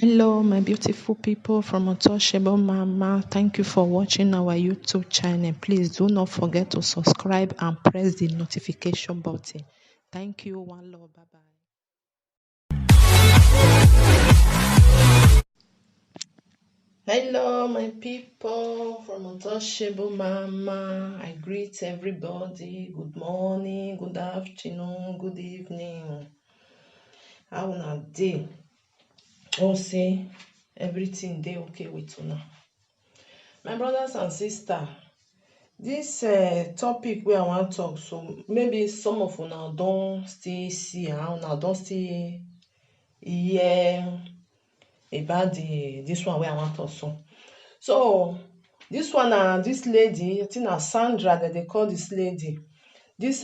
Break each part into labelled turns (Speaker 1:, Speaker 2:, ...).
Speaker 1: Hello, my beautiful people from Untouchable Mama. Thank you for watching our YouTube channel. Please do not forget to subscribe and press the notification button. Thank you. One love. Bye bye. Hello, my people from Untouchable Mama. I greet everybody. Good morning, good afternoon, good evening. How una dey? Oh, say everything dey okay with una. My brothers and sisters, this topic wey I wan talk, so maybe some of una don still see am, una don still hear about this one wey I wan talk so. So this one na this lady, I think na Sandra dem dey call this lady. This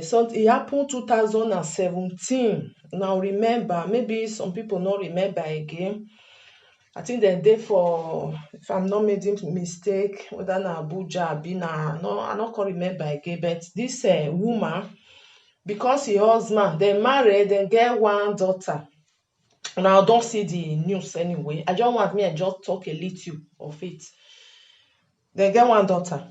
Speaker 1: so e happen 2017. Now remember, maybe some people no remember again. I think dem dey for, if I'm not making mistake, whether na Abuja abi na, no, I no come remember again. But this woman, because her husband, dem marry, dem get one daughter. Now I don see the news anyway. I just talk a little of it. Dem get one daughter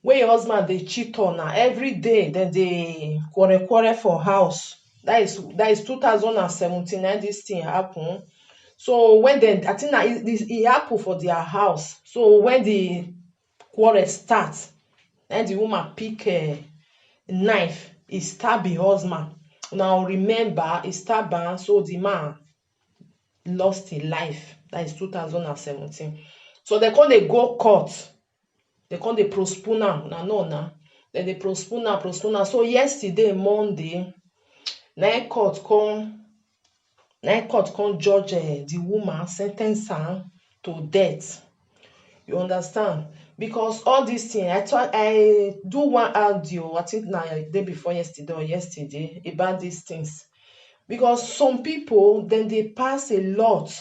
Speaker 1: wey her husband dey cheat on her every day. Dem dey quarrel for house. That is 2017 na this thing happen. So when dem, I think na it happen for their house. So when the quarrel start, then the woman pick a knife, e stab her husband. Now remember, e stab am, so the man lost his life. That is 2017. So they come dey go court. They come dey postpone am. Una know na. Dem dey postpone am. So yesterday, Monday, na court come judge the woman, sen ten ce am to death. You understand? Because all these things, I do one audio, I think na day before yesterday or yesterday, about these things. Because some people, then they pass a lot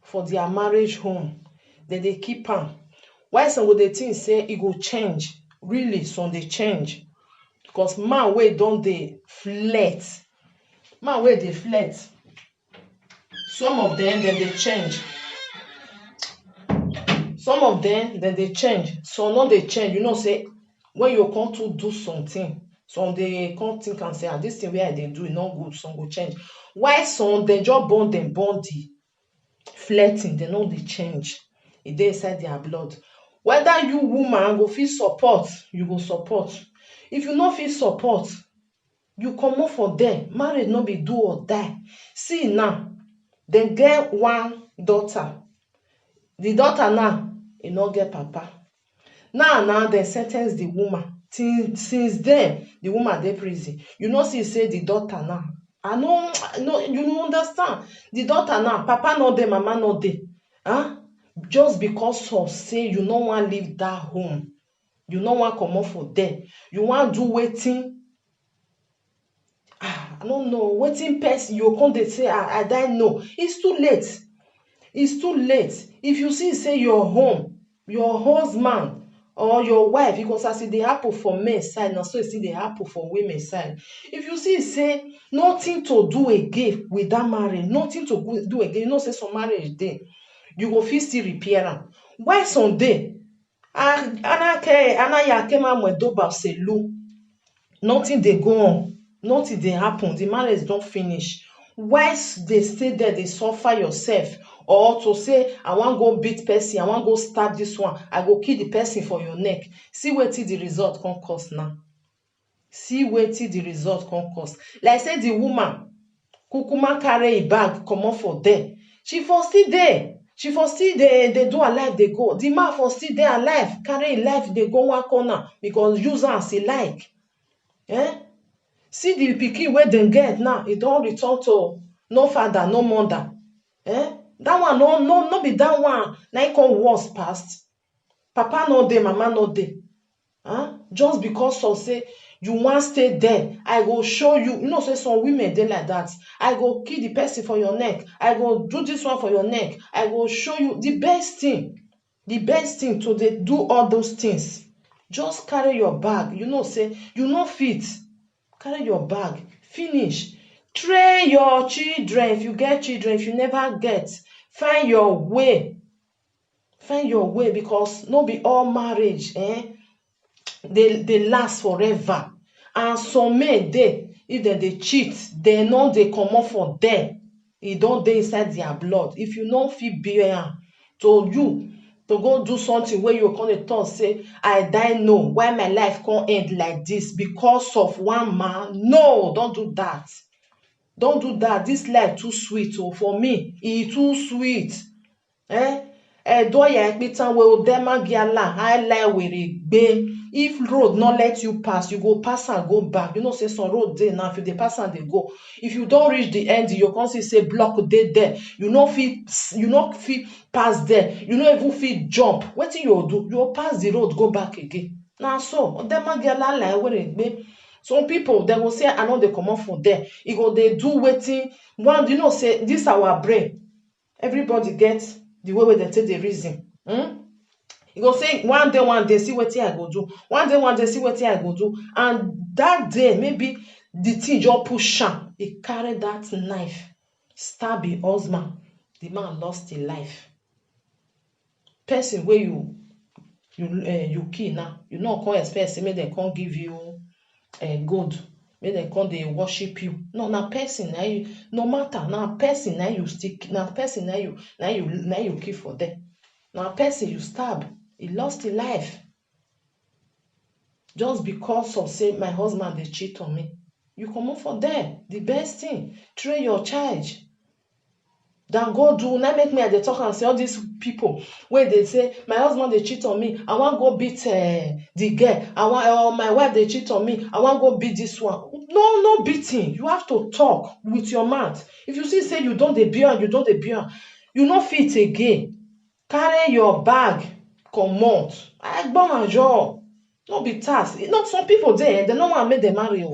Speaker 1: for their marriage home. Then they keep am. Why some of the things say it go change? Really, some dey change. Because man wey don dey flirt. Man wey dey flirt. Some of them dey change. Some of them dey change. Some no dey change. You know, say when you come to do something, some dey come think and say, this thing wey I dey do is not good, some go change. Why some dem just born the flirting, they no dey change. E dey inside their blood. Whether you woman go fit support, you go support. If you no fit support, you comot for there. Marriage no be do or die. See now, dem get one daughter. The daughter now, e no get papa. Now dem sen ten ce the woman. Since then, the woman dey prison. You know, see say the daughter now. You no understand. The daughter now, papa no dey, mama no dey. Just because of say you no wan leave that home, you no wan comot for there, you wan do wetin, I don't know, wetin person you come dey say, I die. No, it's too late. It's too late. If you see say your home, your husband or your wife, because as e dey happen for men side, na so e still dey happen for women side. If you see say nothing to do again with that marriage, nothing to do again, you know say some marriage dey, you go fit still repair am. Why some dey? Nothing dey go on, nothing dey happen, the marriage don finish. Why dey stay there, dey suffer yourself? Or to say, I wan go beat person, I wan go stab this one, I go kill the person for your neck. See wetin the result come cause now. See wetin the result come cause. Like say the woman kukuma carry a bag comot for there. She for still there. She for still dey do her life dey go. The man for still dey alive, carry him life dey go one corner because use am as e like. See the pikin wey dem get now, e don return to no father, no mother. That one no be that one. Na it come worse past. Papa no dey, mama no dey. Just because of say you wan stay there, I go show you. You know say some women dey like that. I go kill the person for your neck. I go do this one for your neck. I go show you the best thing. The best thing to dey do all those things. Just carry your bag. You know say you no fit. Carry your bag. Finish. Train your children. If you get children, if you never get, Find your way. Find your way, because no be all marriage they last forever. And some men dey, if dem dey cheat, dem no dey comot for there. E don dey inside their blood. If you no fit bear am, to you to go do something wey you come dey talk say I die no, why my life come end like this because of one man? No, don't do that. Don't do that. This life too sweet for me. E too sweet. Edoya ekpitan we odema giala highlight were gbe. If road not let you pass, you go pass and go back. You know say some road dey now, if you dey pass and dey go, if you don't reach the end, you can see say block dey there. You no fit pass there. You no even fit jump. Wetin you do? You pass the road, go back again. Now so odema giala line were gbe. Some people they will say I know they come off for there. You go they do waiting. One, you know say this our brain. Everybody gets the way they take the reason. You go say one day, see what I go do. One day, see what I go do. And that day, maybe the thing just push am. He carry that knife, stab his husband. The man lost his life. Person where you kill now, you no come expect say make dem come give you gold. Make dem come dey worship you. No, na person na you. No matter, na person na you stick. Na person na you kill for there. Na person you stab. He lost his life just because of say my husband dey cheat on me. You comot for there. The best thing, train your child. Than go do, now make me I dey talk and say all these people where they say my husband dey cheat on me, I want go beat the girl, or my wife dey cheat on me, I want go beat this one. No beating. You have to talk with your mouth. If you see say you don't dey bear, you no fit again. Carry your bag, comot. Agbonajo. No be task. Not some people there, they no want make them marry.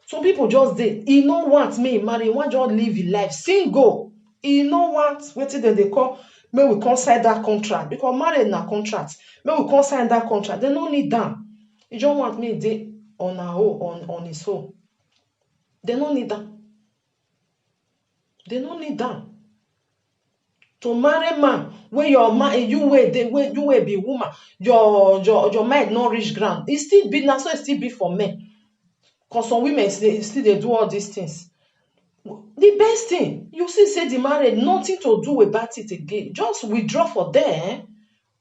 Speaker 1: Some people just dey. He no want me marry. He want just live his life single. He no want wetin dem dey call make we come sign that contract, because marriage na contract. Make we come sign that contract. They no need am. He just want me dey on her own, on his own. They no need am. They no need am. To marry man where your man you will be woman, your mind not reach ground. It still be now, so it still be for men. Because some women still they do all these things. The best thing, you see, say the marriage, nothing to do about it again. Just withdraw for there.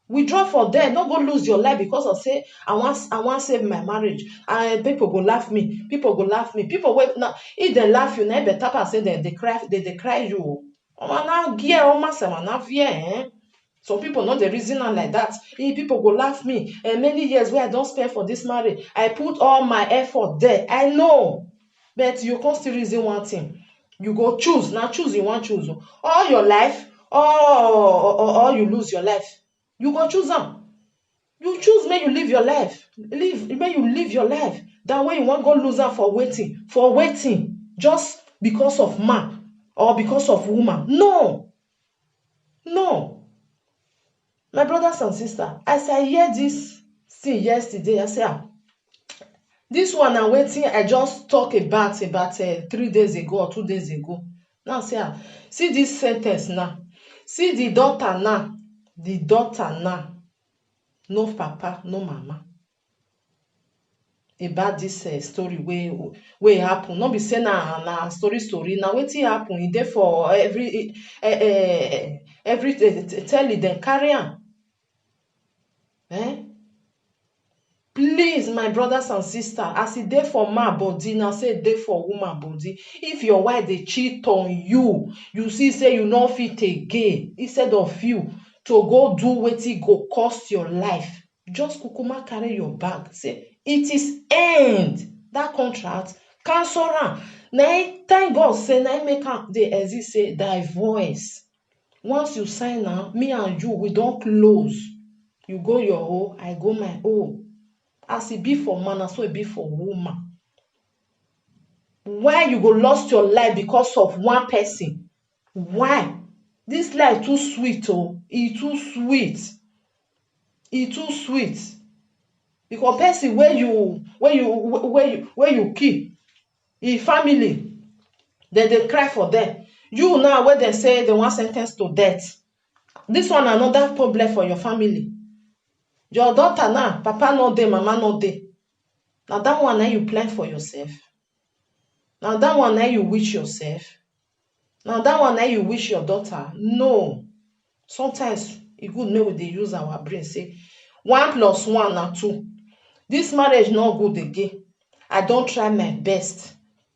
Speaker 1: Withdraw for there. Don't go lose your life because of say I want save my marriage. And people go laugh me. People go laugh me. People wait now. If they laugh you, now better and say they cry you. Some people not the reason like that. If people go laugh me. And many years where I don't spend for this marriage, I put all my effort there. I know. But you can't still reason one thing. You go choose. Now choose you want choose. All your life, or you lose your life. You go choose them. You choose, may you live your life. May you live your life. That way you won't go lose them for waiting. For waiting. Just because of man. Or because of woman. No. My brothers and sisters, as I hear this thing yesterday, I say, this one I'm waiting, I just talk about 3 days ago or 2 days ago. Now say, see this sentence now. See the daughter now. The daughter now. No papa, no mama. About this story where happen. Not be saying na story. Now wetin happen? E dey for every tell it then carry on. Please, my brothers and sisters, as e dey for man body, now say e dey for woman body. If your wife dey cheat on you, you see say you no fit again, instead of you to go do wetin go cost your life, just kukuma carry your bag. Say it is end. That contract, cancel am. Now thank God say na make am dey exist say divorce. Once you sign am, me and you we don close. You go your own, I go my own. As it be for man, so it be for woman. Why you go lost your life because of one person? Why? This life too sweet, oh, it too sweet. It too sweet. Because person where you kill, his family, then they cry for them. You now where they say they want sentence to death. This one another problem for your family. Your daughter now, papa no dey, mama no dey. Now that one now you plan for yourself. Now that one now you wish yourself. Now that one now you wish your daughter. No. Sometimes it good make we dey use our brain say 1 + 1 na 2. This marriage not good again. I don try my best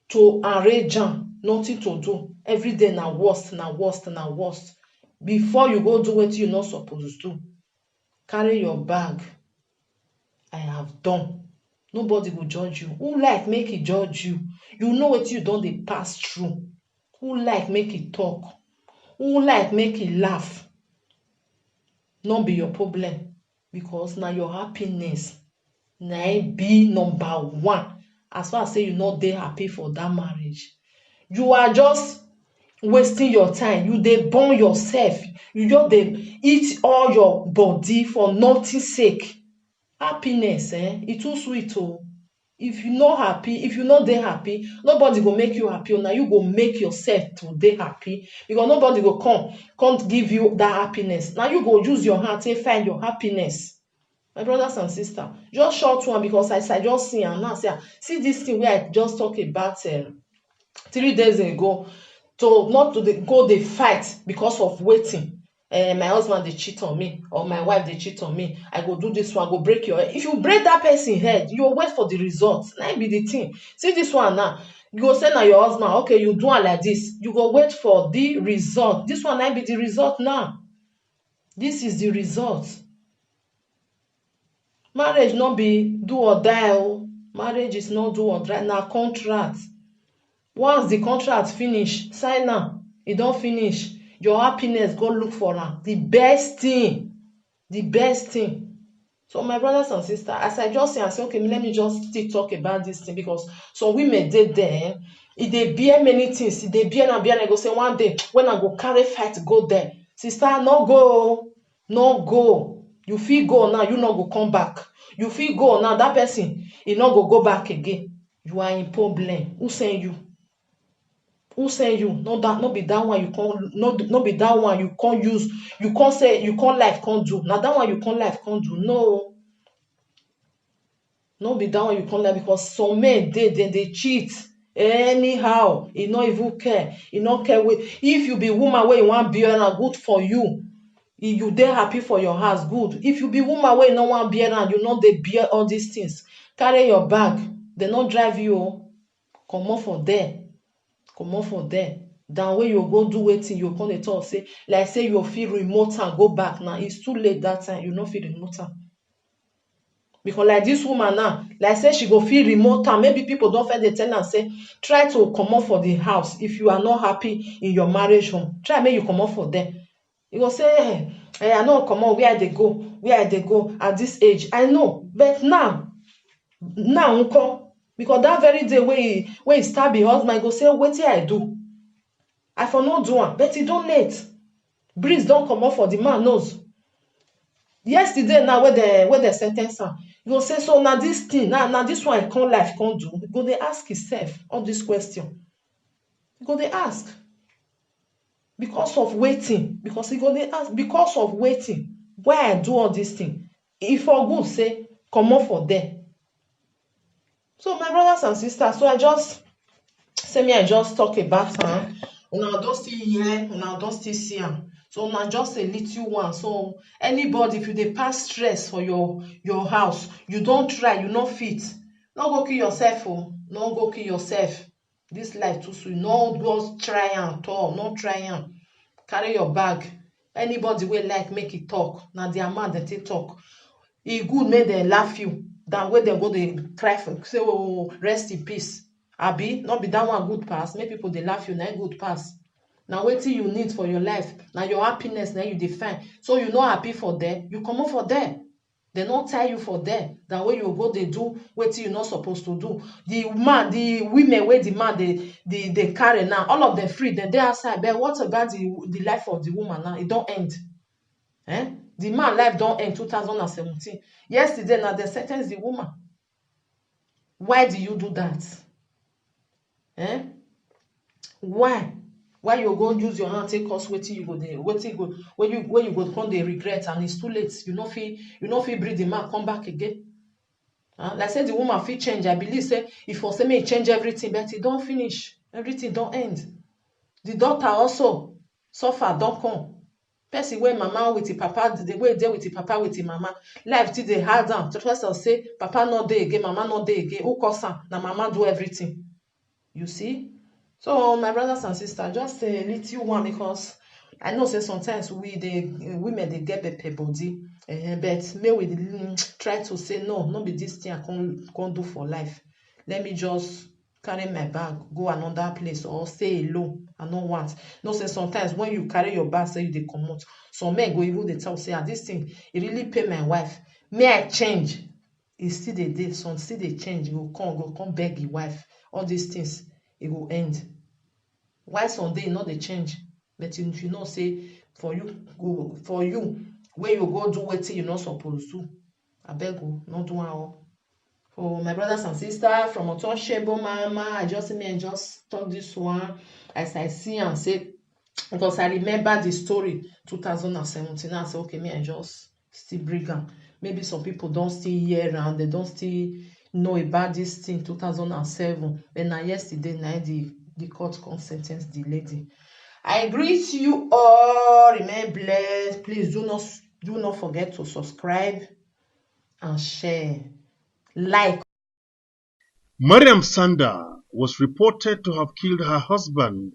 Speaker 1: to arrange am, nothing to do. Every day na worst, na worst, na worst. Before you go do wetin you not supposed to do, carry your bag. I have done. Nobody will judge you. Who like make e judge you? You know what you don dey pass through. Who like make e talk? Who like make e laugh? No be your problem, because na your happiness na it be number 1. As far as say you not dey happy for that marriage, you are just wasting your time. You dey burn yourself. You just dey eat all your body for nothing sake. Happiness, it too sweet. Oh, if you not happy, if you not dey happy, nobody go make you happy. Now you go make yourself to dey happy, because nobody go come give you that happiness. Now you go use your hand to find your happiness. My brothers and sisters, just short one, because I just see and now see this thing where I just talk about 3 days ago, to not to go dey fight because of waiting. My husband they cheat on me, or my wife they cheat on me. I go do this one, go break your head. If you break that person head, you wait for the results. That be the thing. See this one now. You go say now your husband, okay, you do it like this. You go wait for the result. This one might be the result now. This is the result. Marriage not be do or die. Oh. Marriage is not do or die. Now contract. Once the contract finish, sign am. It don't finish. Your happiness, go look for am. The best thing. The best thing. So my brothers and sisters, as I just say, I say, okay, let me just still talk about this thing, because some women dey there. If they bear many things, if they bear and bear, I go say one day when I go carry fight go there. Sister, no go. No go. You feel go now, you not go come back. You feel go now, that person, he not go back again. You are in problem. Who send you? Who send you? No, that not be that one you can't. No be that one you can't use. You can't say you can't life can't do. Now that one you can't life can't do. No. No be that one you can't life, because some men they cheat anyhow. He not even care. He not care. If you be woman where you want bear, good for you. If you dey happy for your house, good. If you be woman where you no want bear and you know they bear all these things, carry your bag. They not drive you. Come on for there. Comot for there. Than when you go do wetin you come dey talk say, like say you feel remote and go back now. It's too late that time. You no feel remote am. Because like this woman now, like say she go feel remote am. Maybe people don't find they tell am say, try to comot for the house. If you are not happy in your marriage home, try make you comot for there. You go say, I know comot where they go at this age. I know, but now unko. Because that very day when he stab his husband, go say, wetin I do? I for not do am, but e don late. Breeze don comot for the man nose. Yesterday now when they sentence am, you go say, so now this thing, now this one I can't life can't do. Go they ask himself all this question. Go they ask. Because of waiting. Because he go they ask, because of waiting, why I do all this thing? If for good say, comot for there. So my brothers and sisters, so I just talk about her. Una don't still hear, una don't still see am. So una just a little one. So anybody, if you dey pass stress for your house, you don't try, you not fit. No go kill yourself, oh. No go kill yourself. This life too sweet. No go try am at all. No try am. Carry your bag. Anybody will like make it talk. Now their man that they talk. E good make them laugh you. Than when they go they cry for say, oh, rest in peace. Abi, not be that one good pass. Make people they laugh you, not good pass. Now waiting you need for your life. Now your happiness, now you define. So you not happy for them, you come up for them. They not tie you for them. That way you go they do what you not supposed to do. The women where the man they carry now, all of them free, then they outside. But what about the life of the woman now? It don't end. The man life don't end 2017. Yesterday now they sentence the woman. Why do you do that? Why? Why you go use your hand take cause wetin you go dey when you go come dey regret and it's too late. You no fit bring the man come back again. Like say the woman fit change. I believe say if for say make e change everything, but e don finish. Everything don end. The daughter also suffer don come. Person wey mama with the papa, the way dey with the papa with the mama, life still dey hard am. The person say papa no dey again, mama no dey again. Who cause am? Na mama do everything. You see? So my brothers and sisters, just a little one, because I know say sometimes women dey get pepper body, but may we try to say no be this thing I can't do for life. Let me just carry my bag, go another place, or stay alone. I no want. No say sometimes when you carry your bag, say you dey comot, some men go even dey tell say this thing e really pay my wife. May I change? E still dey dey. Some still dey change. Go come beg the wife. All these things e go end. Why some day no dey change? But if you know say for you where you go do wetin you no suppose do, abeg o, no do am o. For my brothers and sisters from Untouchable Mama, I just talk this one as I see and say, because I remember the story 2017. I say okay, me I just still bring am. Maybe some people don't still hear and they don't still know about this thing 2007. But now yesterday night the court come sentence the lady. I greet you all. Remain blessed. Please do not forget to subscribe and share. Like.
Speaker 2: Mariam Sanda was reported to have killed her husband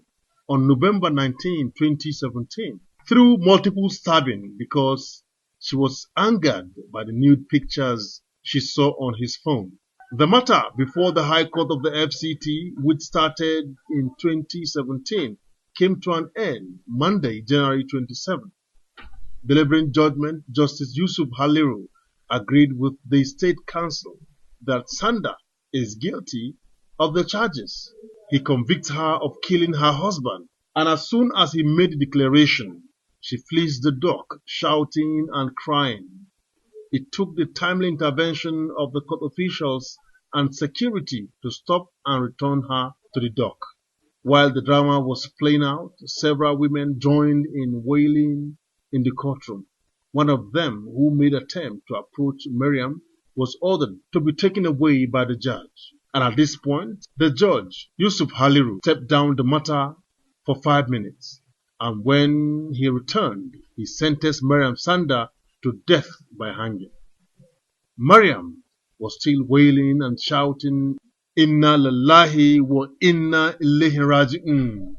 Speaker 2: on November 19, 2017 through multiple stabbing because she was angered by the nude pictures she saw on his phone. The matter before the High Court of the FCT, which started in 2017, came to an end Monday, January 27. Delivering judgment, Justice Yusuf Haliru agreed with the State Council that Sanda is guilty of the charges. He convicts her of killing her husband, and as soon as he made the declaration, she flees the dock, shouting and crying. It took the timely intervention of the court officials and security to stop and return her to the dock. While the drama was playing out, several women joined in wailing in the courtroom. One of them, who made an attempt to approach Mariam, was ordered to be taken away by the judge. And at this point, the judge, Yusuf Haliru, stepped down the matter for 5 minutes. And when he returned, he sentenced Mariam Sanda to death by hanging. Mariam was still wailing and shouting, "Inna lillahi wa inna ilaihi raji'un,"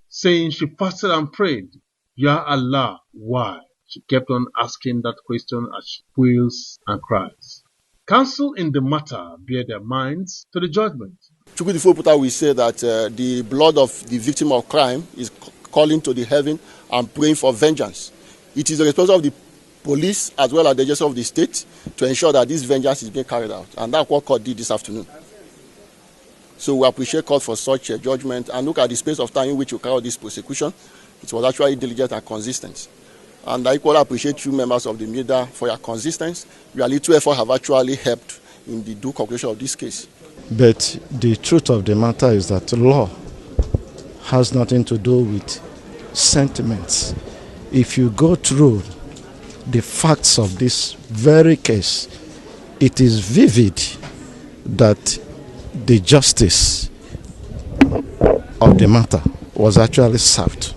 Speaker 2: saying she fasted and prayed, "Ya Allah, why?" She kept on asking that question as she wails and cries. Counsel in the matter bear their minds to the judgment.
Speaker 3: Chukwudifo will say that the blood of the victim of crime is calling to the heaven and praying for vengeance. It is the responsibility of the police as well as the justice of the state to ensure that this vengeance is being carried out. And that's what court did this afternoon. So we appreciate court for such a judgment and look at the space of time in which you carry out this prosecution. It was actually diligent and consistent. And I equally appreciate you members of the media for your consistency. Your little effort have actually helped in the due conclusion of this case.
Speaker 4: But the truth of the matter is that law has nothing to do with sentiments. If you go through the facts of this very case, it is vivid that the justice of the matter was actually served.